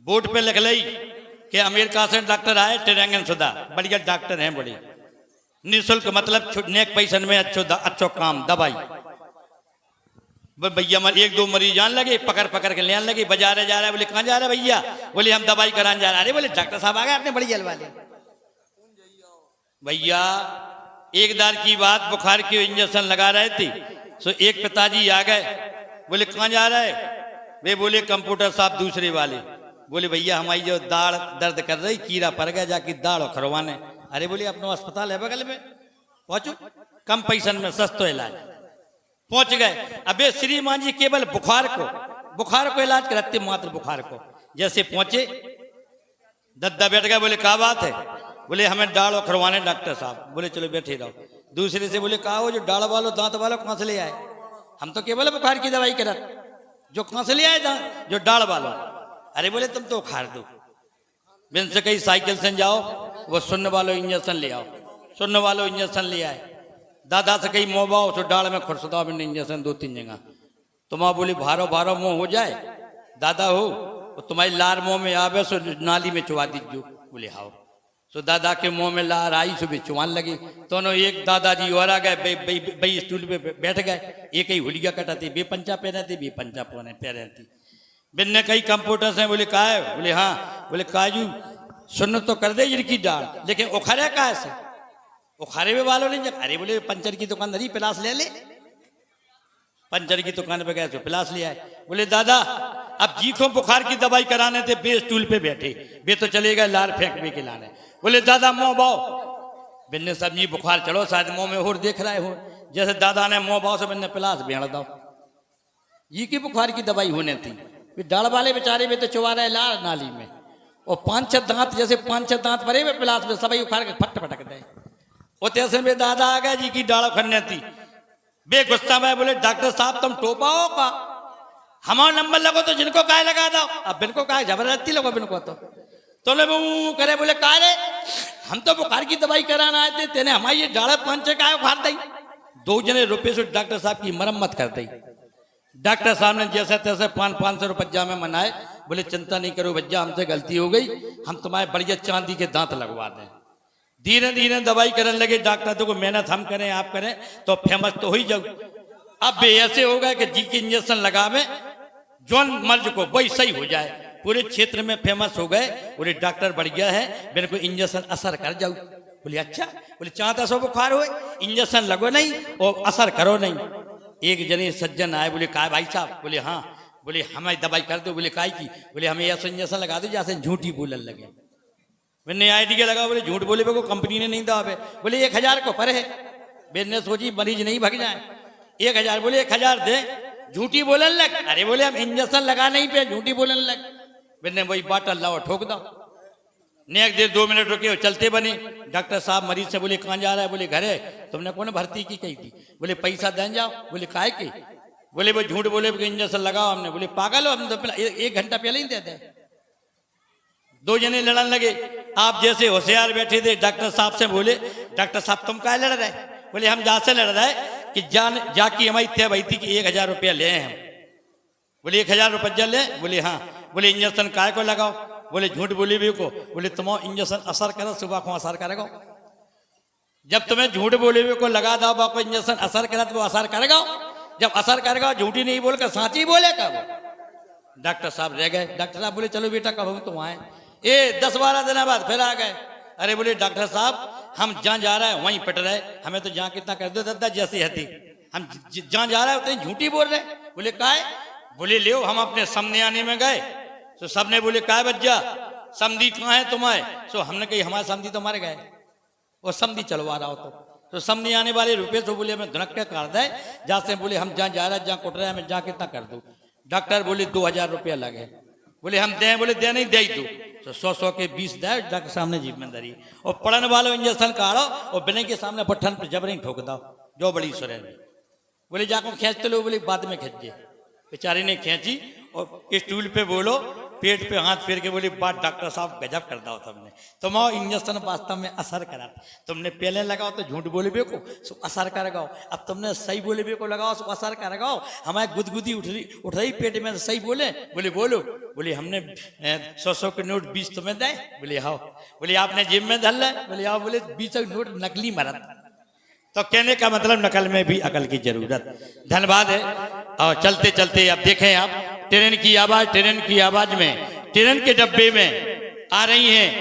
Board पे लिख लई कि अमेरिका से डॉक्टर आए टेरेंगन सुधा बढ़िया डॉक्टर हैं बड़ी निःशुल्क मतलब नेक पैसन में अच्छो काम दवाई भैया एक दो मरीज आने लगे पकड़ पकड़ के लेने लगे बाजारे जा रहा है बोले कहाँ जा रहा है भैया बोले हम दवाई कराने जा रहे हैं अरे बोले डॉक्टर साहब आ गए आपने बड़ी जलवा ले भैया एक दार की बात बुखार की इंजेक्शन लगा रहे थे सो एक पिताजी आ गए बोले कहाँ जा रहा है वे बोले कंप्यूटर साहब दूसरे वाले बोले भैया हमारी जो दाढ़ दर्द कर रही कीड़ा पड़ गया जाके दाढ़ खरवाने अरे बोले अपना अस्पताल है बगल में पहुंचो कम पैसन में सस्तो इलाज पहुंच गए अबे श्रीमान जी केवल बुखार को इलाज कराते मात्र बुखार को जैसे पहुंचे दद्दा बैठ गए बोले क्या बात है बोले हमें दाढ़ खरवाने डॉक्टर साहब बोले चलो बैठे रहो दूसरे से बोले कहा वो जो दाढ़ वालों दांत वालों कहाँ से ले आए हम तो केवल बुखार की दवाई करा जो कहाँ से ले आए जो दाढ़ वालों अरे बोले तुम तो उखाड़ दो बिन से कहीं साइकिल से जाओ वो सुनने वालों इंजेक्शन ले आओ सुनने वालों इंजेक्शन ले आए दादा से कहीं मोह बाओ तो डाल में खुरसदा मैंने इंजेक्शन 2-3 जगह तुम्हारा बोली भारो भारो मुंह हो जाए दादा हो तो तुम्हारी लार मुंह में आवे सो नाली में चुवा दीजिए बोले हाओ सो दादा के मुंह में लार आई सो भी चुवान लगी दोनों एक दादाजी और आ गए बई स्टूल पे बैठ गए एक ही हुलिया कटाती बे पंचा पहने थी बे पंचा पहने थी बिन ने कई कंप्यूटर से बोले कहा है बोले हाँ बोले काजू सुन तो कर दे जिनकी डाल लेकिन उखारे का है उखारे में वालों नहीं अरे बोले पंचर की दुकान धरी पिलास ले ले पंचर की दुकान पे गए तो पिलास ले आए बोले दादा अब जीखो बुखार की दवाई कराने थे बे स्टूल पे बैठे बे तो चले गए लार फेंक बे के लाने बोले दादा मुंह बाओ बिन्ने सब जी बुखार चढ़ो शायद मुंह में और देख रहे हो जैसे दादा ने मुंह बाओ से बिन्ने पिलास भेड़ दो ये की बुखार की दवाई होने थी डाल वाले बेचारे में तो चुवा रहे लार नाली में और 5-6 दांत जैसे 5-6 दांत भरे में पिलास में सभी उखाड़ के फट फटक दे वो तैसे में दादा आ गए जी की डाल खड़ने थी बे गुस्सा में बोले डॉक्टर साहब तुम टोपाओ का हमारा नंबर लगो तो जिनको काय लगा दो अब बिनको काय जबरदस्ती लगो बिनको तो ले करे बोले का रे हम तो बुखार की दवाई कराना आए थे तेने हमारी ये डाल 5-6 काय उखाड़ दी 2 जने रुपये से डॉक्टर साहब की मरम्मत कर दी डॉक्टर साहब ने जैसे तैसे 500 रुपया में मनाए बोले चिंता नहीं करो भैया हमसे गलती हो गई हम तुम्हारे बढ़िया चांदी के दांत लगवा दें धीरे धीरे दवाई करने लगे डॉक्टर तो को मेहनत हम करें आप करें तो फेमस तो हो ही जाओ अब ऐसे हो गए कि जी के इंजेक्शन लगावे जौन मर्ज को वही सही हो जाए पूरे क्षेत्र में फेमस हो गए बोले डॉक्टर बढ़िया है मेरे को इंजेक्शन असर कर जाओ बोले अच्छा बोले चाहता सो बुखार हो इंजेक्शन लगो नहीं और असर करो नहीं एक जने सज्जन आए बोले का भाई साहब बोले हाँ बोले हमारी दवाई कर दो बोले काय की बोले हमें ऐसा इंजेक्शन लगा दो जैसे झूठी बोलने लगे मैंने आईडी लगा बोले झूठ बोले को कंपनी ने नहीं दवा बोले 1000 को पर है मैंने सोची मरीज नहीं भाग जाए 1000 बोले 1000 दे झूठी बोलने लग अरे बोले हम इंजेक्शन लगा नहीं पे झूठी बोलने लग मैंने वही बाटल लाओ ठोक दो नेक देर 2 मिनट रुके चलते बने डॉक्टर साहब मरीज से बोले कहाँ जा रहा है बोले घर है तुमने कौन भर्ती की कही थी बोले पैसा दें जाओ बोले काहे के बोले वो झूठ बोले इंजेक्शन लगाओ हमने बोले पागल हो हम तो 1 घंटा पहले ही देते 2 जने लड़ने लगे आप जैसे होशियार बैठे थे डॉक्टर साहब से बोले डॉक्टर साहब तुम क्या लड़ रहे बोले हम जहाँ से लड़ रहे कि जाकी हमारी तय भाई थी कि 1000 रुपया ले हम बोले 1000 रुपया ले बोले हाँ बोले इंजेक्शन काय को लगाओ बोले झूठ बोले भी को बोले तुम्हारा इंजेक्शन असर करो सुबह को असर करेगा जब तुम्हें झूठ बोले हुए को लगा दो को इंजेक्शन असर करा तो वो असर करेगा जब असर करेगा झूठी नहीं बोलकर साची बोलेगा वो डॉक्टर साहब रह गए डॉक्टर साहब बोले चलो बेटा कब तुम आए 10-12 दिन बाद फिर आ गए अरे बोले डॉक्टर साहब हम जहाँ जा रहे हैं वहीं पिट रहे हमें तो जहाँ कितना कर दो दादा जैसी हती हम जहाँ जा रहे हैं उतनी झूठी बोल रहे बोले का है बोले ले हम अपने सामने आने में गए तो सबने बोले काय बच्चा समधी कहाँ है तुम्हारे सो हमने कही हमारे समधी तुम्हारे गए वो समधी चलवा रहा हो तो समधी आने वाले रुपये तो बोले हमें धनक के कर दे जहाँ से बोले हम जहाँ जा रहे हैं जहाँ कुट रहे हैं हमें जहाँ कितना कर दूँ डॉक्टर बोले 2000 रुपया लगे बोले हम दें बोले दे नहीं दे दो तो 100 के 20 दे डॉक्टर सामने जिम्मेदारी और पढ़ने वालों इंजेक्शन काढ़ो और बिना के सामने पट्ठन पर जबरी ठोक दो जो बड़ी सुरेन बोले जाको खींचते लो बोले बाद में खींचिए बेचारी ने खींची और स्टूल पे बोलो पेट पे हाथ फेर के बोले बात डॉक्टर साहब गजब कर दो तुमने। तुम आओ इंजेक्शन वास्तव में असर करा। तुमने पहले लगाओ तो झूठ बोले बे को सो असर कर गाओ, अब तुमने सही बोले बे को लगाओ सो असर कर गाओ। हमारे गुदगुदी उठ रही पेट में, सही बोले। बोले बोलो। बोले हमने 100 के नोट 20 तुम्हें दे। बोले हाँ। बोले आपने जेब में धर ले। बोले हाँ। बोले 20 नोट नकली मरद। तो कहने का मतलब नकल में भी अकल की जरूरत। धन्यवाद है। और चलते चलते अब देखें आप ट्रेन की आवाज में ट्रेन के डब्बे में आ रही हैं